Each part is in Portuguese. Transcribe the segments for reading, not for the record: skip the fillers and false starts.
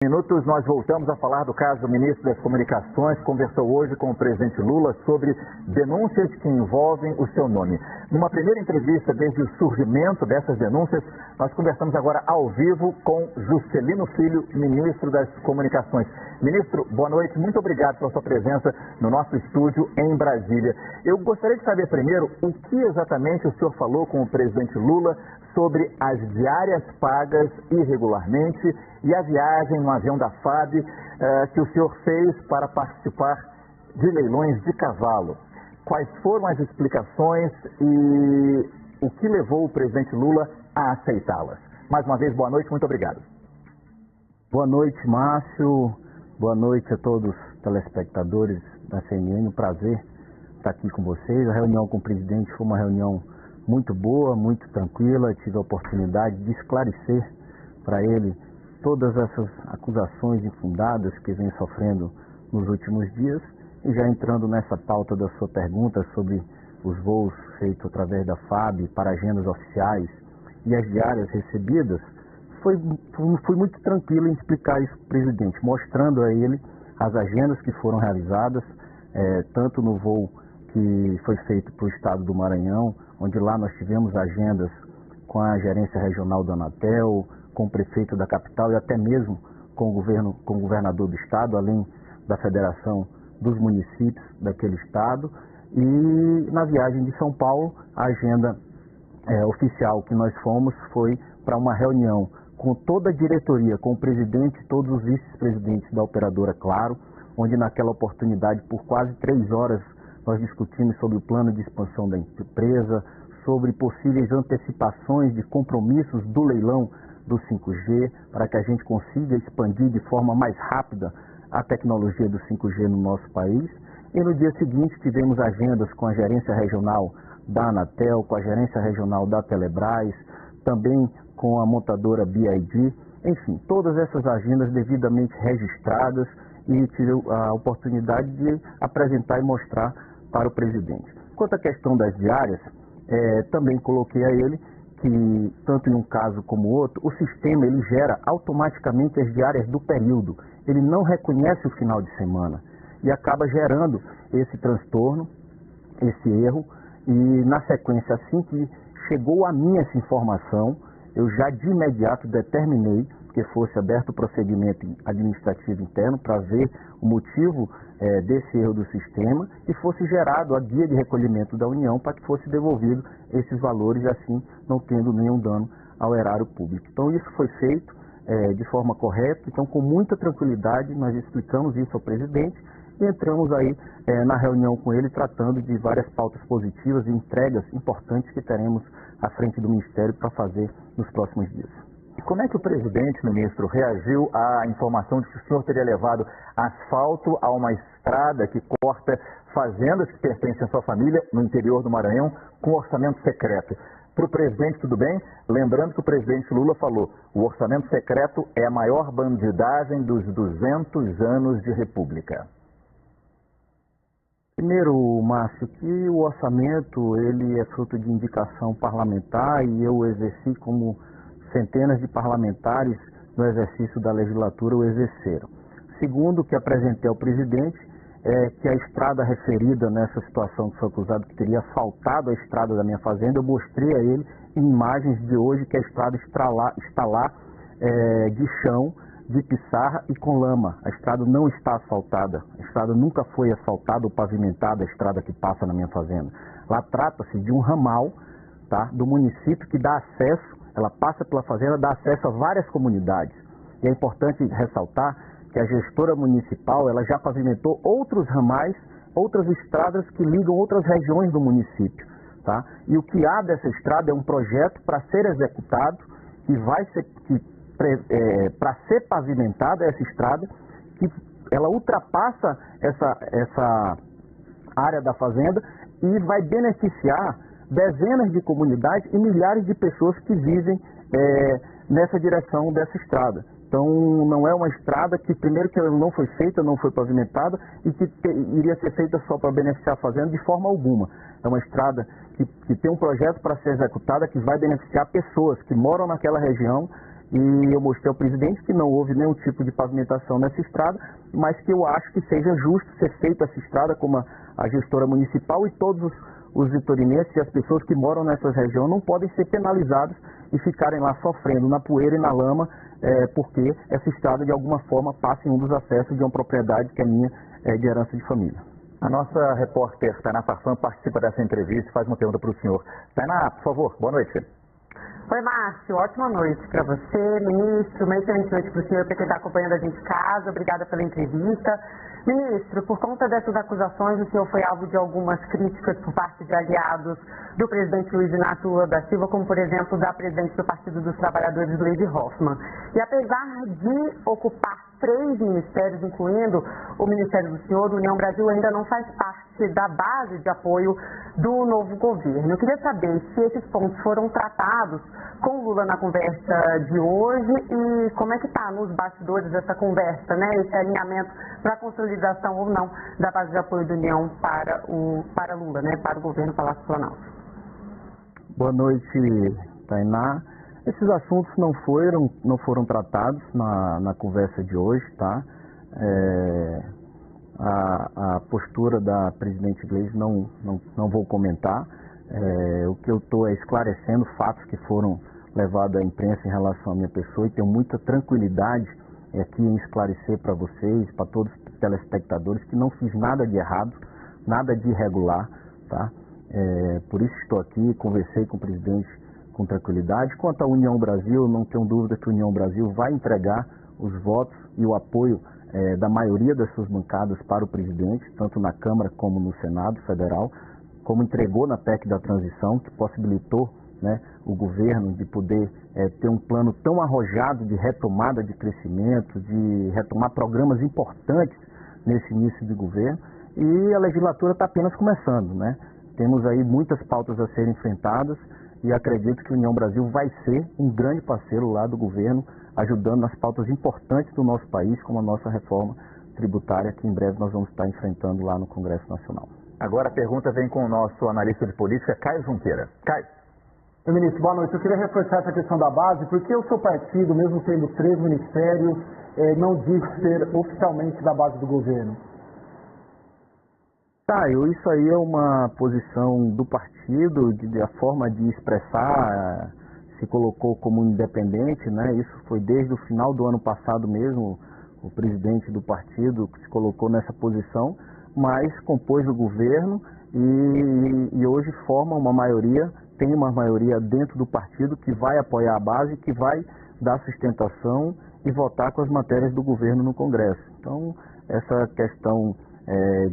Minutos, nós voltamos a falar do caso do ministro das Comunicações, conversou hoje com o presidente Lula sobre denúncias que envolvem o seu nome. Numa primeira entrevista, desde o surgimento dessas denúncias, nós conversamos agora ao vivo com Juscelino Filho, ministro das Comunicações. Ministro, boa noite, muito obrigado pela sua presença no nosso estúdio em Brasília. Eu gostaria de saber primeiro o que exatamente o senhor falou com o presidente Lula sobre as diárias pagas irregularmente e a viagem no avião da FAB que o senhor fez para participar de leilões de cavalo. Quais foram as explicações e o que levou o presidente Lula a aceitá-las? Mais uma vez, boa noite, muito obrigado. Boa noite, Márcio. Boa noite a todos os telespectadores da CNN. Um prazer estar aqui com vocês. A reunião com o presidente foi uma reunião muito boa, muito tranquila. Tive a oportunidade de esclarecer para ele todas essas acusações infundadas que vem sofrendo nos últimos dias. E já entrando nessa pauta da sua pergunta sobre os voos feitos através da FAB para agendas oficiais e as diárias recebidas, fui muito tranquilo em explicar isso para o presidente, mostrando a ele as agendas que foram realizadas, tanto no voo que foi feito para o estado do Maranhão, onde lá nós tivemos agendas com a gerência regional da Anatel, com o prefeito da capital e até mesmo com o governador do estado, além da federação dos municípios daquele estado. E na viagem de São Paulo, a agenda oficial que nós fomos foi para uma reunião com toda a diretoria, com o presidente e todos os vice-presidentes da operadora Claro, onde naquela oportunidade, por quase 3 horas, nós discutimos sobre o plano de expansão da empresa, sobre possíveis antecipações de compromissos do leilão do 5G, para que a gente consiga expandir de forma mais rápida a tecnologia do 5G no nosso país. E no dia seguinte tivemos agendas com a gerência regional da Anatel, com a gerência regional da Telebrás, também com a montadora BID, enfim, todas essas agendas devidamente registradas, e tive a oportunidade de apresentar e mostrar para o presidente. Quanto à questão das diárias, também coloquei a ele que, tanto em um caso como outro, o sistema ele gera automaticamente as diárias do período, ele não reconhece o final de semana e acaba gerando esse transtorno, esse erro, e na sequência, assim que chegou a mim essa informação, eu já de imediato determinei que fosse aberto o procedimento administrativo interno para ver o motivo desse erro do sistema e fosse gerado a guia de recolhimento da União para que fosse devolvido esses valores, assim não tendo nenhum dano ao erário público. Então isso foi feito de forma correta, então com muita tranquilidade nós explicamos isso ao presidente e entramos aí na reunião com ele tratando de várias pautas positivas e entregas importantes que teremos à frente do Ministério para fazer nos próximos dias. Como é que o presidente, ministro, reagiu à informação de que o senhor teria levado asfalto a uma estrada que corta fazendas que pertencem à sua família no interior do Maranhão com orçamento secreto? Para o presidente, tudo bem? Lembrando que o presidente Lula falou, o orçamento secreto é a maior bandidagem dos 200 anos de república. Primeiro, Márcio, que o orçamento ele é fruto de indicação parlamentar e eu exerci como centenas de parlamentares no exercício da legislatura o exerceram. Segundo, que apresentei ao presidente, que a estrada referida nessa situação que foi acusado que teria faltado a estrada da minha fazenda, eu mostrei a ele em imagens de hoje que a estrada está lá de chão, de pissarra e com lama. A estrada não está asfaltada, a estrada nunca foi asfaltada ou pavimentada, a estrada que passa na minha fazenda. Lá trata-se de um ramal, tá, do município que dá acesso, ela passa pela fazenda, dá acesso a várias comunidades. E é importante ressaltar que a gestora municipal ela já pavimentou outros ramais, outras estradas que ligam outras regiões do município. Tá? E o que há dessa estrada é um projeto para ser executado, que vai ser, para ser pavimentada essa estrada, que ela ultrapassa essa área da fazenda e vai beneficiar dezenas de comunidades e milhares de pessoas que vivem nessa direção dessa estrada. Então não é uma estrada que, primeiro, que ela não foi feita, não foi pavimentada e que iria ser feita só para beneficiar a fazenda de forma alguma. É uma estrada que tem um projeto para ser executada que vai beneficiar pessoas que moram naquela região E eu mostrei ao presidente que não houve nenhum tipo de pavimentação nessa estrada, mas que eu acho que seja justo ser feita essa estrada como a gestora municipal, e todos os vitorinenses e as pessoas que moram nessas regiões não podem ser penalizados e ficarem lá sofrendo na poeira e na lama, porque essa estrada de alguma forma passa em um dos acessos de uma propriedade que é minha, de herança de família. A nossa repórter Tainá Farfan participa dessa entrevista e faz uma pergunta para o senhor. Tainá, por favor, boa noite. Oi, Márcio, ótima noite para você, ministro, uma excelente noite para o senhor, para quem está acompanhando a gente em casa, obrigada pela entrevista. Ministro, por conta dessas acusações, o senhor foi alvo de algumas críticas por parte de aliados do presidente Luiz Inácio Lula da Silva, como por exemplo da presidente do Partido dos Trabalhadores, Gleisi Hoffmann. E apesar de ocupar 3 ministérios, incluindo o Ministério do Senhor, a União Brasil ainda não faz parte da base de apoio do novo governo. Eu queria saber se esses pontos foram tratados com Lula na conversa de hoje e como é que está nos bastidores dessa conversa, né? Esse alinhamento para a consolidação ou não da base de apoio da União para Lula, né? Para o governo Palácio Planalto. Boa noite, Tainá. Esses assuntos não foram tratados na conversa de hoje, tá? A postura da presidente Gleisi não vou comentar. O que eu estou esclarecendo fatos que foram levados à imprensa em relação à minha pessoa, e tenho muita tranquilidade aqui em esclarecer para vocês, para todos os telespectadores, que não fiz nada de errado, nada de irregular, tá? Por isso estou aqui, conversei com o presidente com tranquilidade. Quanto à União Brasil, não tenho dúvida que a União Brasil vai entregar os votos e o apoio da maioria das suas bancadas para o presidente, tanto na Câmara como no Senado Federal, como entregou na PEC da transição, que possibilitou, né, o governo de poder ter um plano tão arrojado de retomada de crescimento, de retomar programas importantes nesse início de governo, e a legislatura está apenas começando, né? Temos aí muitas pautas a serem enfrentadas, e acredito que a União Brasil vai ser um grande parceiro lá do governo, ajudando nas pautas importantes do nosso país, como a nossa reforma tributária, que em breve nós vamos estar enfrentando lá no Congresso Nacional. Agora a pergunta vem com o nosso analista de política, Caio Junqueira. Caio. Meu ministro, boa noite. Eu queria reforçar essa questão da base, porque o seu partido, mesmo tendo 3 ministérios, não diz ser oficialmente da base do governo. Caio, isso aí é uma posição do partido, a forma de expressar, se colocou como independente, né? Isso foi desde o final do ano passado mesmo, o presidente do partido que se colocou nessa posição, mas compôs o governo e hoje forma uma maioria, tem uma maioria dentro do partido que vai apoiar a base, que vai dar sustentação e votar com as matérias do governo no Congresso. Então, essa questão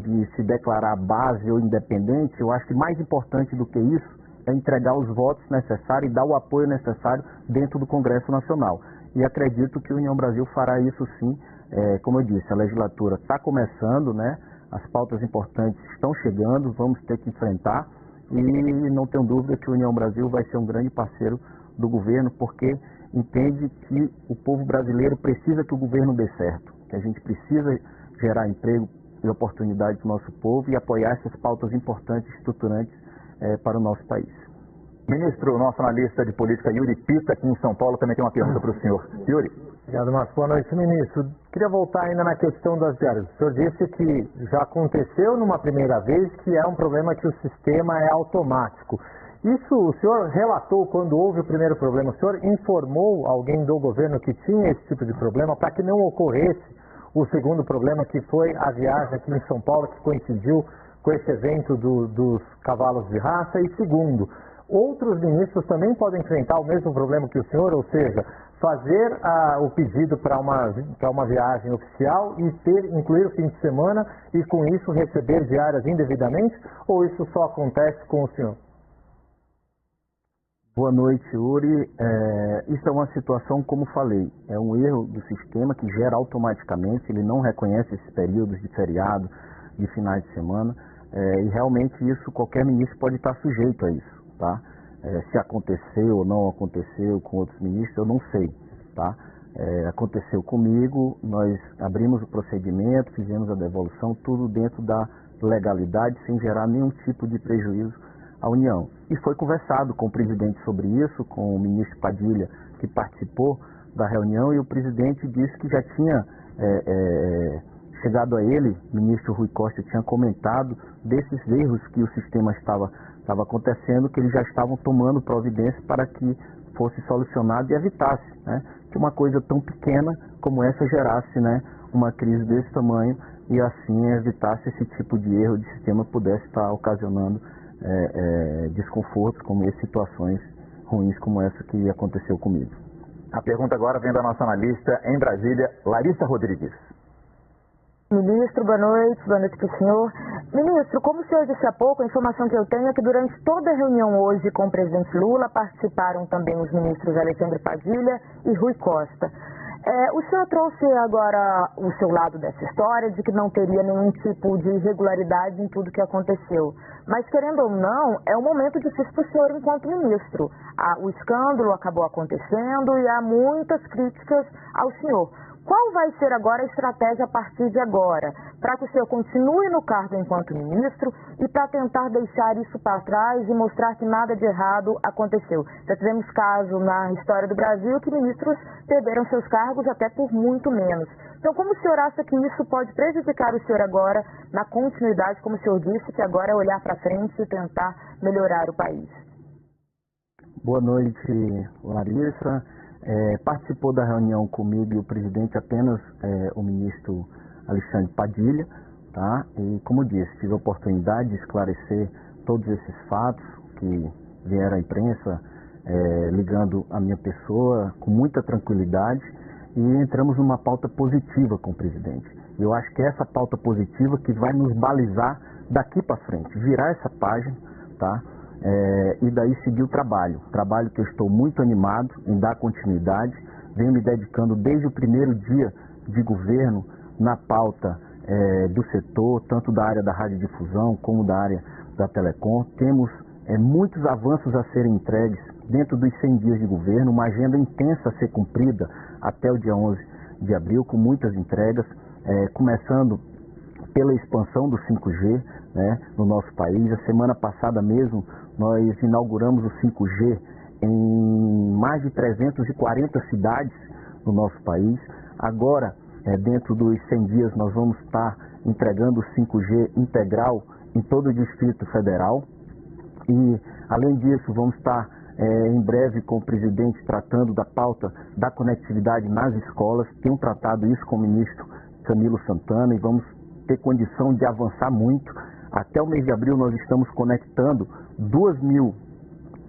de se declarar base ou independente, eu acho que mais importante do que isso é entregar os votos necessários e dar o apoio necessário dentro do Congresso Nacional. E acredito que a União Brasil fará isso sim. Como eu disse, a legislatura está começando, né? As pautas importantes estão chegando, vamos ter que enfrentar, e não tenho dúvida que a União Brasil vai ser um grande parceiro do governo, porque entende que o povo brasileiro precisa que o governo dê certo, que a gente precisa gerar emprego e oportunidade para o nosso povo e apoiar essas pautas importantes e estruturantes para o nosso país. Ministro, o nosso analista de política, Yuri Pita, aqui em São Paulo, também tem uma pergunta para o senhor. Yuri. Obrigado, Márcio. Boa noite, ministro. Queria voltar ainda na questão das diárias. O senhor disse que já aconteceu numa primeira vez, que é um problema que o sistema é automático. Isso o senhor relatou quando houve o primeiro problema? O senhor informou alguém do governo que tinha esse tipo de problema para que não ocorresse o segundo problema, que foi a viagem aqui em São Paulo, que coincidiu com esse evento dos cavalos de raça? E segundo, outros ministros também podem enfrentar o mesmo problema que o senhor, ou seja, fazer o pedido para uma viagem oficial e incluir o fim de semana e com isso receber diárias indevidamente, ou isso só acontece com o senhor? Boa noite, Yuri. Isso é uma situação, como falei, é um erro do sistema que gera automaticamente, ele não reconhece esses períodos de feriado, de finais de semana, e realmente isso, qualquer ministro pode estar sujeito a isso, tá? Se aconteceu ou não aconteceu com outros ministros, eu não sei, tá? Aconteceu comigo, nós abrimos o procedimento, fizemos a devolução, tudo dentro da legalidade, sem gerar nenhum tipo de prejuízo à União. E foi conversado com o presidente sobre isso, com o ministro Padilha, que participou da reunião e o presidente disse que já tinha chegado a ele, o ministro Rui Costa tinha comentado desses erros que o sistema estava acontecendo, que eles já estavam tomando providência para que fosse solucionado e evitasse, né, que uma coisa tão pequena como essa gerasse, né, uma crise desse tamanho e assim evitasse esse tipo de erro de sistema pudesse estar ocasionando desconfortos como essas, situações ruins como essa que aconteceu comigo. A pergunta agora vem da nossa analista em Brasília, Larissa Rodrigues. Ministro, boa noite para o senhor. Ministro, como o senhor disse há pouco, a informação que eu tenho é que durante toda a reunião hoje com o presidente Lula participaram também os ministros Alexandre Padilha e Rui Costa. O senhor trouxe agora o seu lado dessa história, de que não teria nenhum tipo de irregularidade em tudo que aconteceu. Mas, querendo ou não, é um momento difícil para o senhor enquanto ministro. O escândalo acabou acontecendo e há muitas críticas ao senhor. Qual vai ser agora a estratégia a partir de agora, para que o senhor continue no cargo enquanto ministro e para tentar deixar isso para trás e mostrar que nada de errado aconteceu? Já tivemos casos na história do Brasil que ministros perderam seus cargos até por muito menos. Então, como o senhor acha que isso pode prejudicar o senhor agora na continuidade, como o senhor disse, que agora é olhar para frente e tentar melhorar o país? Boa noite, Larissa. Participou da reunião comigo e o presidente apenas o ministro Alexandre Padilha, tá? E como disse, tive a oportunidade de esclarecer todos esses fatos que vieram à imprensa, ligando a minha pessoa com muita tranquilidade e entramos numa pauta positiva com o presidente. Eu acho que é essa pauta positiva que vai nos balizar daqui para frente, virar essa página, tá? E daí seguir o trabalho que eu estou muito animado em dar continuidade, venho me dedicando desde o primeiro dia de governo na pauta do setor, tanto da área da radiodifusão como da área da telecom. Temos muitos avanços a serem entregues dentro dos 100 dias de governo, uma agenda intensa a ser cumprida até o dia 11 de abril, com muitas entregas, começando pela expansão do 5G, né, no nosso país. A semana passada mesmo nós inauguramos o 5G em mais de 340 cidades no nosso país. Agora, dentro dos 100 dias, nós vamos estar entregando o 5G integral em todo o Distrito Federal. E, além disso, vamos estar em breve com o presidente tratando da pauta da conectividade nas escolas. Tenho tratado isso com o ministro Camilo Santana e vamos ter condição de avançar muito. Até o mês de abril nós estamos conectando 2.000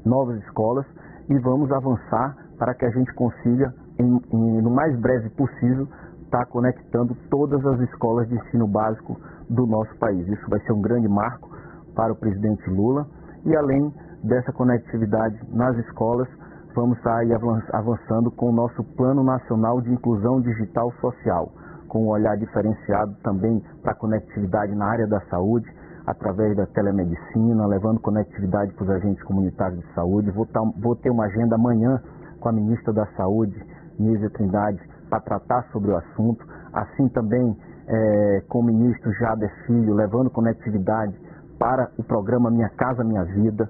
novas escolas e vamos avançar para que a gente consiga, no mais breve possível, estar conectando todas as escolas de ensino básico do nosso país. Isso vai ser um grande marco para o presidente Lula e, além dessa conectividade nas escolas, vamos estar aí avançando com o nosso Plano Nacional de Inclusão Digital Social, com um olhar diferenciado também para a conectividade na área da saúde, através da telemedicina, levando conectividade para os agentes comunitários de saúde. Vou ter uma agenda amanhã com a ministra da Saúde, Nízia Trindade, para tratar sobre o assunto. Assim também com o ministro Jader Filho, levando conectividade para o programa Minha Casa Minha Vida.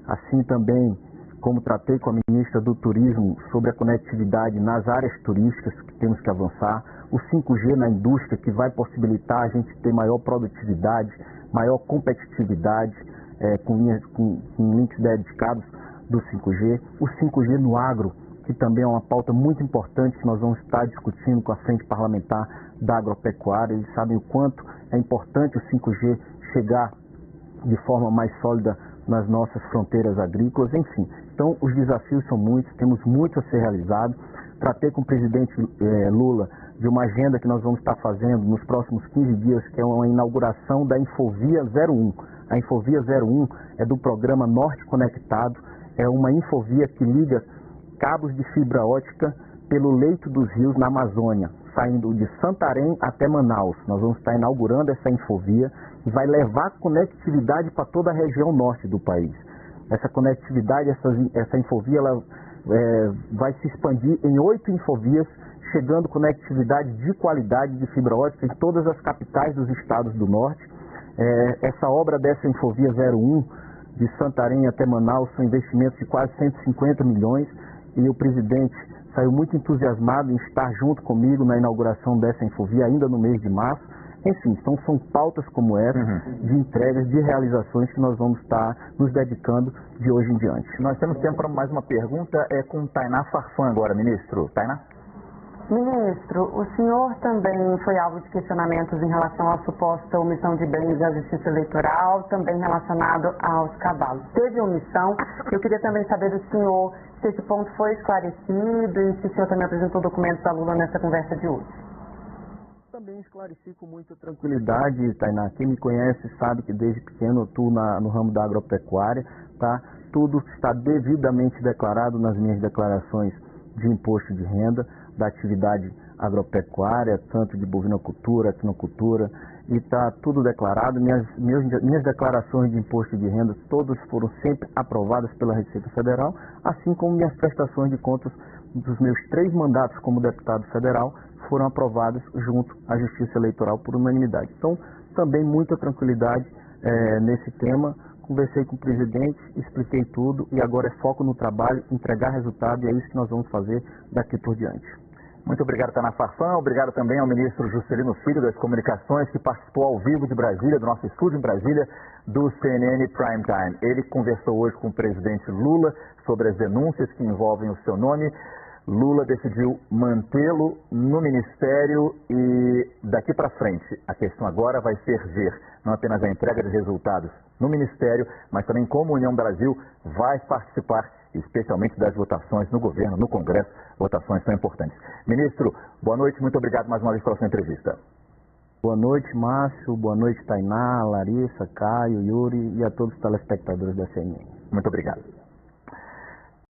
Assim também, como tratei com a ministra do Turismo sobre a conectividade nas áreas turísticas que temos que avançar, o 5G na indústria que vai possibilitar a gente ter maior produtividade, maior competitividade, com links dedicados do 5G, o 5G no agro, que também é uma pauta muito importante que nós vamos estar discutindo com a Frente Parlamentar da Agropecuária. Eles sabem o quanto é importante o 5G chegar de forma mais sólida nas nossas fronteiras agrícolas, enfim. Então, os desafios são muitos, temos muito a ser realizado. Tratei com o presidente Lula de uma agenda que nós vamos estar fazendo nos próximos 15 dias, que é uma inauguração da Infovia 01. A Infovia 01 é do programa Norte Conectado, é uma infovia que liga cabos de fibra ótica pelo leito dos rios na Amazônia, saindo de Santarém até Manaus. Nós vamos estar inaugurando essa infovia e vai levar conectividade para toda a região norte do país. Essa conectividade, essa infovia, ela vai se expandir em 8 infovias, chegando conectividade de qualidade de fibra ótica em todas as capitais dos estados do norte. Essa obra dessa Infovia 01, de Santarém até Manaus, são investimentos de quase 150 milhões, e o presidente saiu muito entusiasmado em estar junto comigo na inauguração dessa Infovia ainda no mês de março. Enfim, então são pautas como essa, de entregas, de realizações que nós vamos estar nos dedicando de hoje em diante. Nós temos tempo para mais uma pergunta, com Tainá Farfan agora, ministro. Tainá? Ministro, o senhor também foi alvo de questionamentos em relação à suposta omissão de bens da Justiça Eleitoral, também relacionado aos cavalos. Teve omissão, eu queria também saber do senhor se esse ponto foi esclarecido e se o senhor também apresentou documentos à Lula nessa conversa de hoje. Também esclareci com muita tranquilidade, Tainá. Quem me conhece sabe que desde pequeno eu atuo no ramo da agropecuária, tá? Tudo está devidamente declarado nas minhas declarações de imposto de renda, da atividade agropecuária, tanto de bovinocultura, equinocultura, e está tudo declarado. Minhas declarações de imposto de renda, todas foram sempre aprovadas pela Receita Federal, assim como minhas prestações de contas dos meus 3 mandatos como deputado federal foram aprovadas junto à Justiça Eleitoral por unanimidade. Então, também muita tranquilidade nesse tema. Conversei com o presidente, expliquei tudo e agora é foco no trabalho, entregar resultado, e é isso que nós vamos fazer daqui por diante. Muito obrigado, Tainá Farfan. Obrigado também ao ministro Juscelino Filho das Comunicações, que participou ao vivo de Brasília, do nosso estúdio em Brasília, do CNN Prime Time. Ele conversou hoje com o presidente Lula sobre as denúncias que envolvem o seu nome. Lula decidiu mantê-lo no ministério e daqui para frente a questão agora vai ser ver não apenas a entrega de resultados no ministério, mas também como a União Brasil vai participar especialmente das votações no governo, no Congresso, votações tão importantes. Ministro, boa noite, muito obrigado mais uma vez pela sua entrevista. Boa noite, Márcio, boa noite, Tainá, Larissa, Caio, Yuri e a todos os telespectadores da CNN. Muito obrigado.